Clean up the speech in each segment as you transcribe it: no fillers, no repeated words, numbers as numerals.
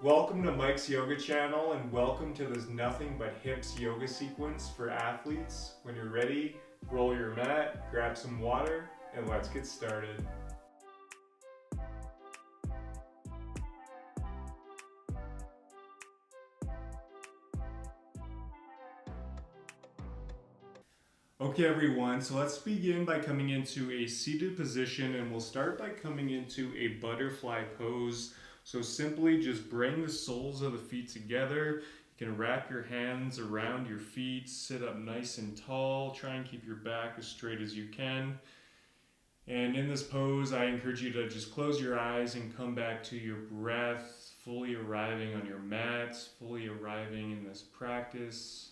Welcome to Mike's Yoga channel and welcome to this nothing but hips yoga sequence for athletes. When you're ready, roll your mat, grab some water, and let's get started. Okay everyone, so let's begin by coming into a seated position, and we'll start by coming into a butterfly pose. So simply just bring the soles of the feet together. You can wrap your hands around your feet, sit up nice and tall, try and keep your back as straight as you can. And in this pose, I encourage you to just close your eyes and come back to your breath, fully arriving on your mat, fully arriving in this practice.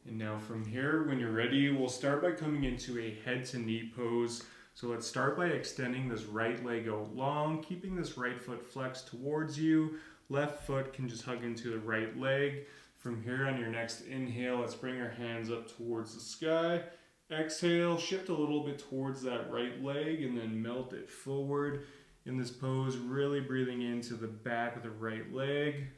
And now from here, when you're ready, we'll start by coming into a head to knee pose. So let's start by extending this right leg out long, keeping this right foot flexed towards you. Left foot can just hug into the right leg. From here on your next inhale, let's bring our hands up towards the sky. Exhale, shift a little bit towards that right leg and then melt it forward. In this pose, really breathing into the back of the right leg.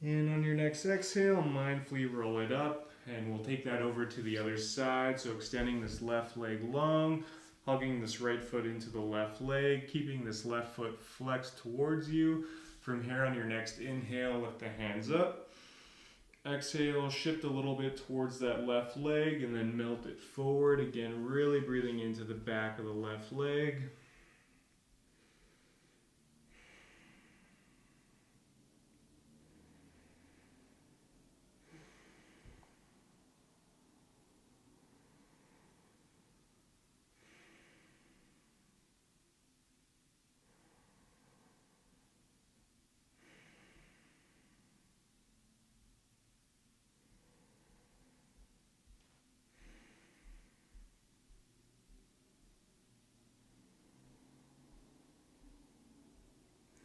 And on your next exhale, mindfully roll it up, and we'll take that over to the other side. So extending this left leg long, hugging this right foot into the left leg, keeping this left foot flexed towards you. From here on your next inhale, lift the hands up. Exhale, shift a little bit towards that left leg and then melt it forward. Again, really breathing into the back of the left leg.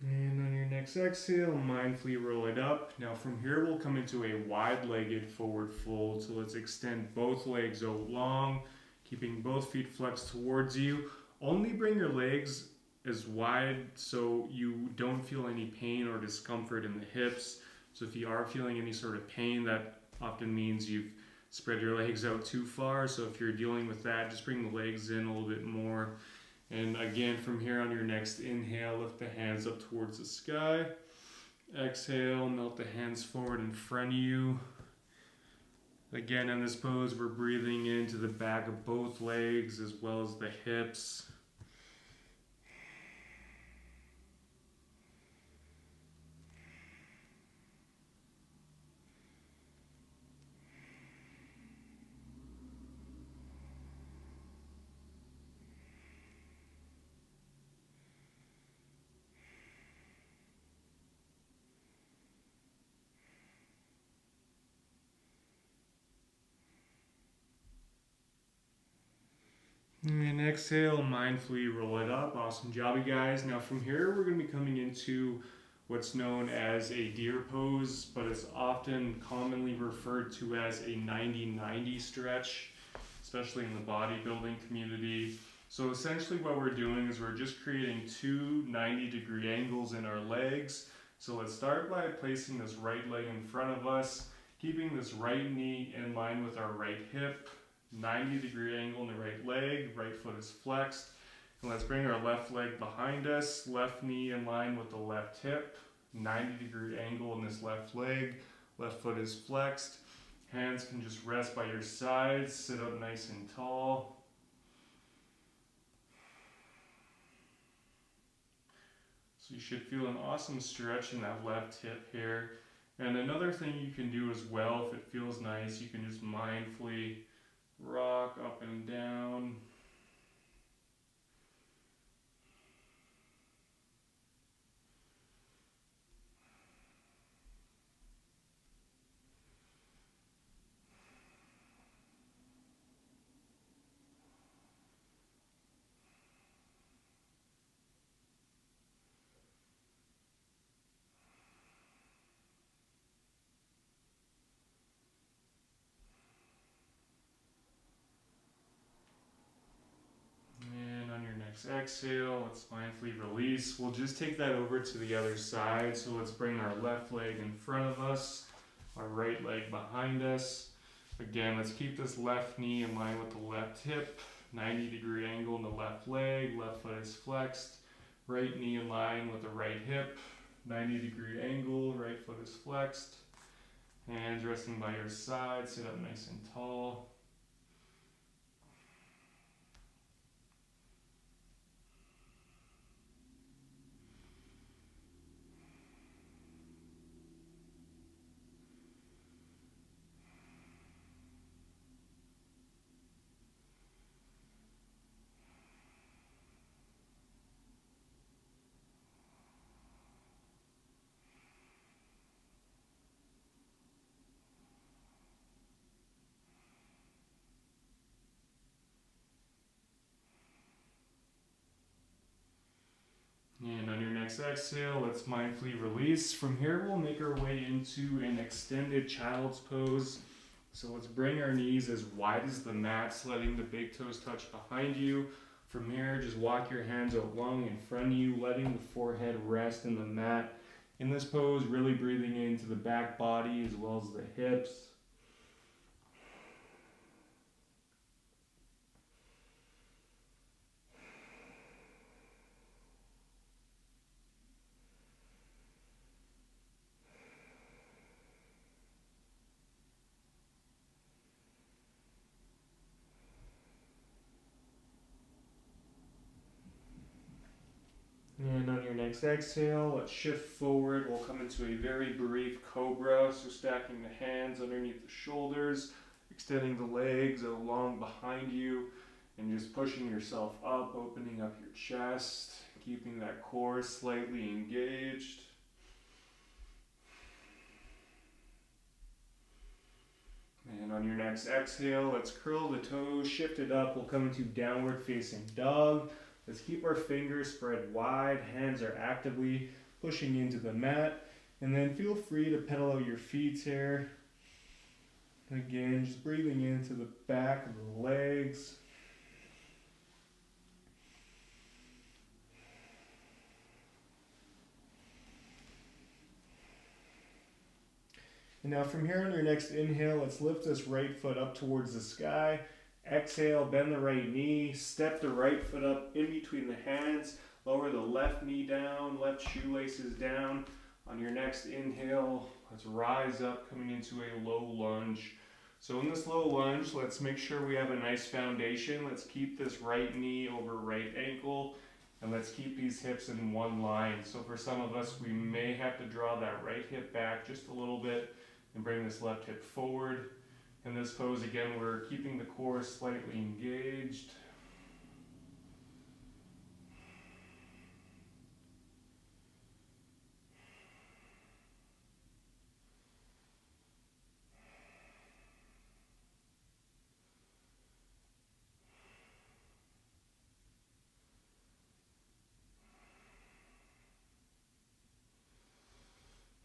And on your next exhale, mindfully roll it up. Now from here, we'll come into a wide-legged forward fold. So let's extend both legs out long, keeping both feet flexed towards you. Only bring your legs as wide so you don't feel any pain or discomfort in the hips. So if you are feeling any sort of pain, that often means you've spread your legs out too far. So if you're dealing with that, just bring the legs in a little bit more. And again, from here on your next inhale, lift the hands up towards the sky. Exhale, melt the hands forward in front of you. Again, in this pose, we're breathing into the back of both legs as well as the hips. And exhale, mindfully roll it up. Awesome job, you guys. Now from here, we're going to be coming into what's known as a deer pose, but it's often commonly referred to as a 90-90 stretch, especially in the bodybuilding community. So essentially what we're doing is we're just creating two 90-degree angles in our legs. So let's start by placing this right leg in front of us, keeping this right knee in line with our right hip. 90-degree angle in the right leg, right foot is flexed. And let's bring our left leg behind us, left knee in line with the left hip, 90-degree angle in this left leg, left foot is flexed. Hands can just rest by your sides, sit up nice and tall. So you should feel an awesome stretch in that left hip here. And another thing you can do as well, if it feels nice, you can just mindfully rock up and down. And on your next exhale, let's mindfully release. We'll just take that over to the other side. So let's bring our left leg in front of us, our right leg behind us. Again, let's keep this left knee in line with the left hip, 90-degree angle in the left leg, left foot is flexed, right knee in line with the right hip, 90-degree angle, right foot is flexed. Hands resting by your side, sit up nice and tall. And on your next exhale, let's mindfully release. From here, we'll make our way into an extended child's pose. So let's bring our knees as wide as the mat, letting the big toes touch behind you. From here, just walk your hands out long in front of you, letting the forehead rest in the mat. In this pose, really breathing into the back body as well as the hips. And on your next exhale, let's shift forward. We'll come into a very brief cobra. So stacking the hands underneath the shoulders, extending the legs along behind you, and just pushing yourself up, opening up your chest, keeping that core slightly engaged. And on your next exhale, let's curl the toes, shift it up. We'll come into downward facing dog. Let's keep our fingers spread wide, hands are actively pushing into the mat, and then feel free to pedal out your feet here. Again, just breathing into the back of the legs. And now from here on your next inhale, let's lift this right foot up towards the sky. Exhale, bend the right knee, step the right foot up in between the hands, lower the left knee down, left shoelaces down. On your next inhale, let's rise up, coming into a low lunge. So in this low lunge, let's make sure we have a nice foundation. Let's keep this right knee over right ankle, and let's keep these hips in one line. So for some of us, we may have to draw that right hip back just a little bit and bring this left hip forward. In this pose, again, we're keeping the core slightly engaged.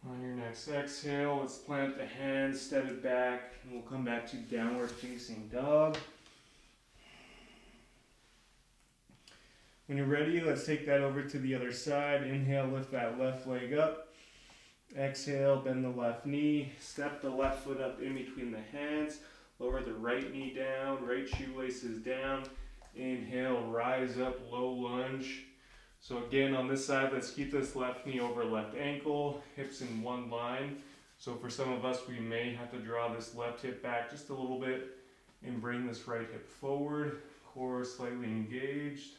On your next exhale, let's plant the hands, step it back, and we'll come back to downward facing dog. When you're ready, let's take that over to the other side. Inhale, lift that left leg up. Exhale, bend the left knee, step the left foot up in between the hands, lower the right knee down, right shoelaces down. Inhale, rise up, low lunge. So again, on this side, let's keep this left knee over left ankle, hips in one line. So for some of us, we may have to draw this left hip back just a little bit and bring this right hip forward, core slightly engaged.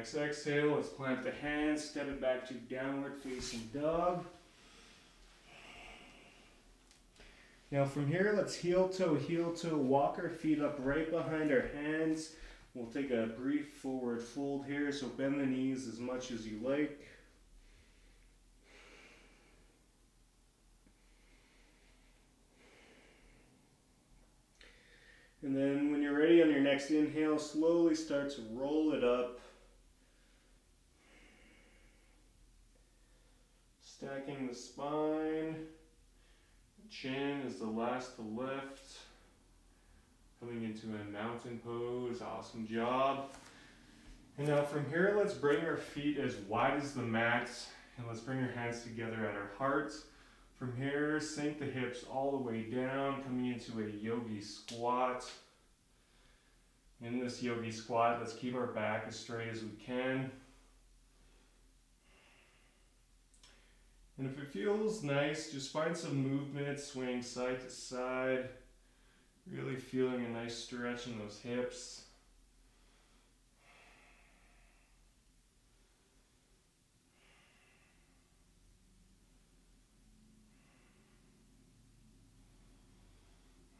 next exhale, let's plant the hands, step it back to downward facing dog. Now from here, let's heel toe, walk our feet up right behind our hands. We'll take a brief forward fold here, so bend the knees as much as you like. And then when you're ready on your next inhale, slowly start to roll it up. Stacking the spine. The chin is the last to lift. Coming into a mountain pose. Awesome job. And now from here, let's bring our feet as wide as the mat. And let's bring our hands together at our hearts. From here, sink the hips all the way down, coming into a yogi squat. In this yogi squat, let's keep our back as straight as we can. And if it feels nice, just find some movement, swaying side to side. Really feeling a nice stretch in those hips.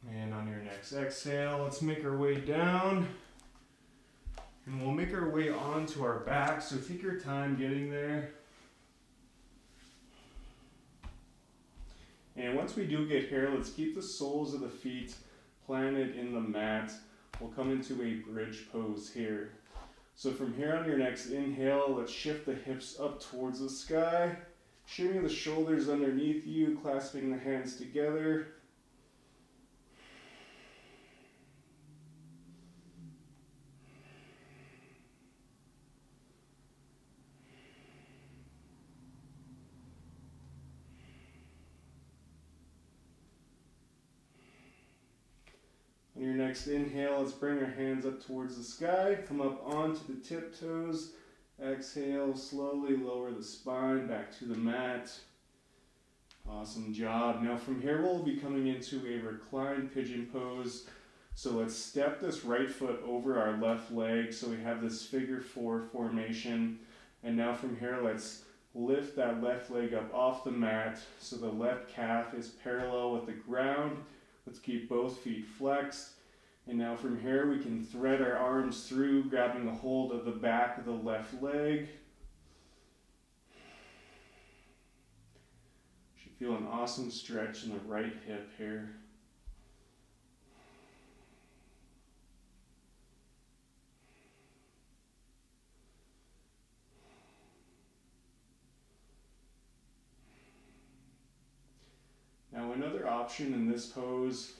And on your next exhale, let's make our way down. And we'll make our way onto our back, so take your time getting there. And once we do get here, let's keep the soles of the feet planted in the mat. We'll come into a bridge pose here. So from here on your next inhale, let's shift the hips up towards the sky. Shimmy the shoulders underneath you, clasping the hands together. On your next inhale, let's bring our hands up towards the sky, come up onto the tiptoes. Exhale, slowly lower the spine back to the mat. Awesome job. Now from here, we'll be coming into a reclined pigeon pose. So let's step this right foot over our left leg so we have this figure 4 formation. And now from here, let's lift that left leg up off the mat so the left calf is parallel with the ground. Let's keep both feet flexed. And now from here, we can thread our arms through, grabbing a hold of the back of the left leg. Should feel an awesome stretch in the right hip here. Now another option in this pose,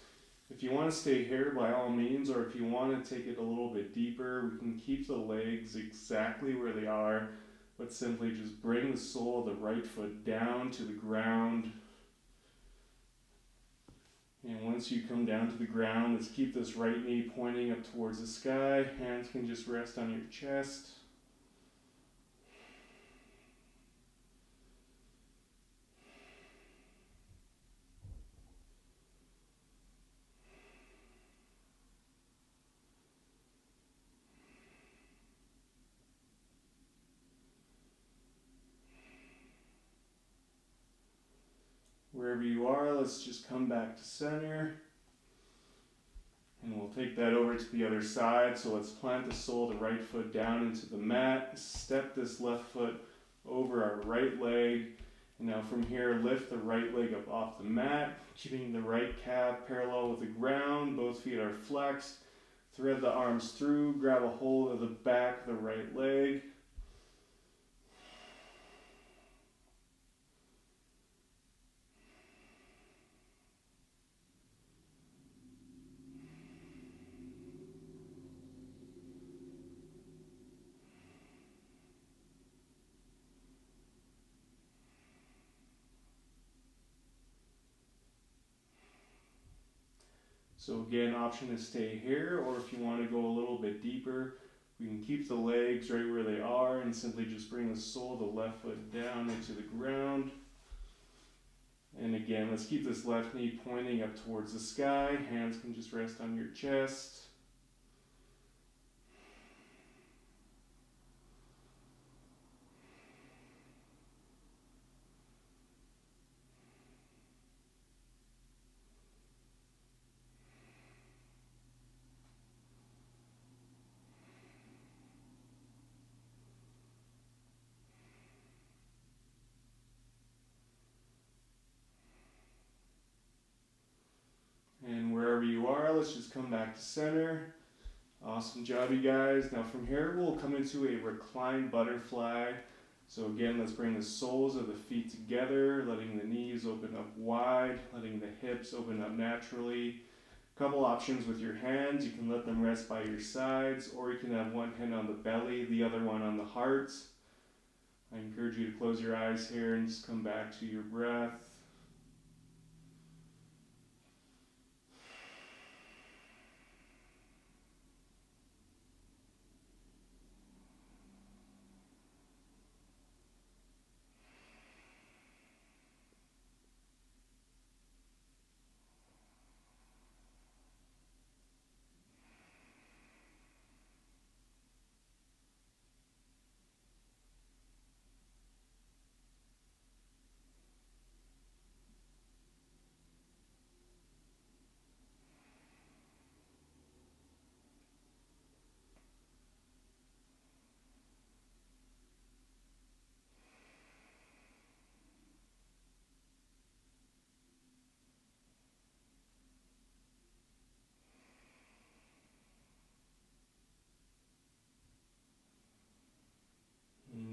if you want to stay here by all means, or if you want to take it a little bit deeper, we can keep the legs exactly where they are, but simply just bring the sole of the right foot down to the ground. And once you come down to the ground, let's keep this right knee pointing up towards the sky. Hands can just rest on your chest. Wherever you are, let's just come back to center. And we'll take that over to the other side. So let's plant the sole of the right foot down into the mat. Step this left foot over our right leg. And now from here, lift the right leg up off the mat, keeping the right calf parallel with the ground. Both feet are flexed. Thread the arms through, grab a hold of the back of the right leg. So again, option is stay here, or if you want to go a little bit deeper, we can keep the legs right where they are and simply just bring the sole of the left foot down into the ground. And again, let's keep this left knee pointing up towards the sky. Hands can just rest on your chest. let's just come back to center. Awesome job, you guys. Now from here, we'll come into a reclined butterfly. So again, let's bring the soles of the feet together, letting the knees open up wide, letting the hips open up naturally. Couple options with your hands. You can let them rest by your sides, or you can have one hand on the belly, the other one on the heart. I encourage you to close your eyes here and just come back to your breath.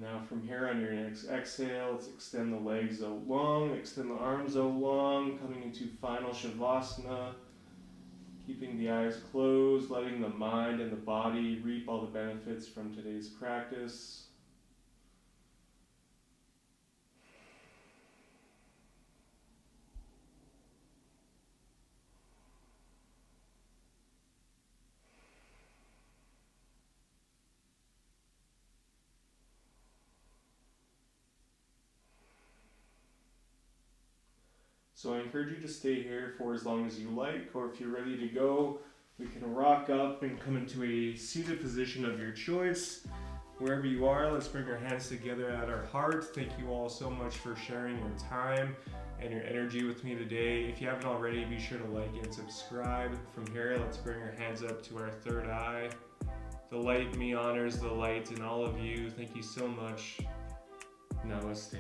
Now from here on your next exhale, let's extend the legs out long, extend the arms out long, coming into final Shavasana. Keeping the eyes closed, letting the mind and the body reap all the benefits from today's practice. So I encourage you to stay here for as long as you like, or if you're ready to go, we can rock up and come into a seated position of your choice. Wherever you are, let's bring our hands together at our heart. Thank you all so much for sharing your time and your energy with me today. If you haven't already, be sure to like and subscribe. From here, let's bring our hands up to our third eye. The light in me honors the light in all of you. Thank you so much. Namaste.